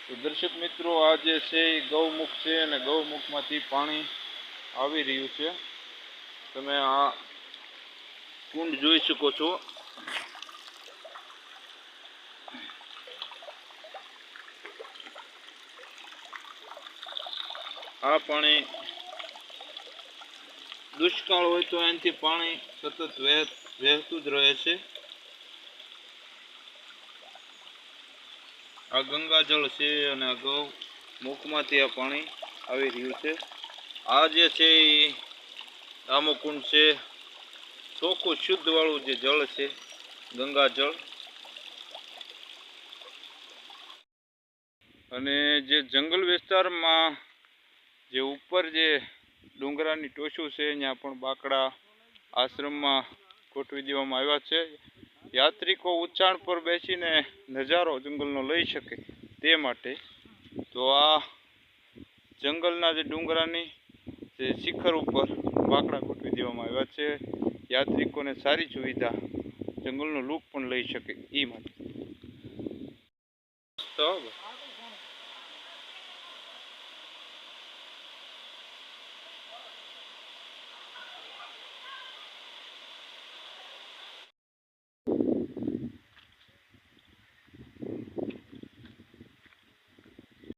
તો દર્શક મિત્રો, આ જે છે એ ગૌમુખ છે અને ગૌમુખમાંથી પાણી આવી રહ્યું છે. તમે આ કુંડ જોઈ શકો છો. આ પાણી દુષ્કાળ હોય તો એનાથી પાણી સતત વહેતું જ રહે છે. આ ગંગાજળ છે અને આ ગૌમુખમાંથી આ પાણી આવી રહ્યું છે. આ જે છે એ દામોકુંડ છે. ચોખ્ખું શુદ્ધ વાળું જે જળ છે, ગંગાજળ. અને જે જંગલ વિસ્તારમાં જે ઉપર જે ડુંગરાની ટોચું છે, ત્યાં પણ બાકડા આશ્રમમાં ગોઠવી દેવામાં આવ્યા છે. યાત્રિકો ઊંચાણ પર બેસીને નજારો જંગલનો લઈ શકે તે માટે. તો આ જંગલના જે ડુંગરાની જે શિખર ઉપર બાકડા ગોઠવી દેવામાં આવ્યા છે, યાત્રિકોને સારી સુવિધા જંગલનો લૂક પણ લઈ શકે એ માટે. તો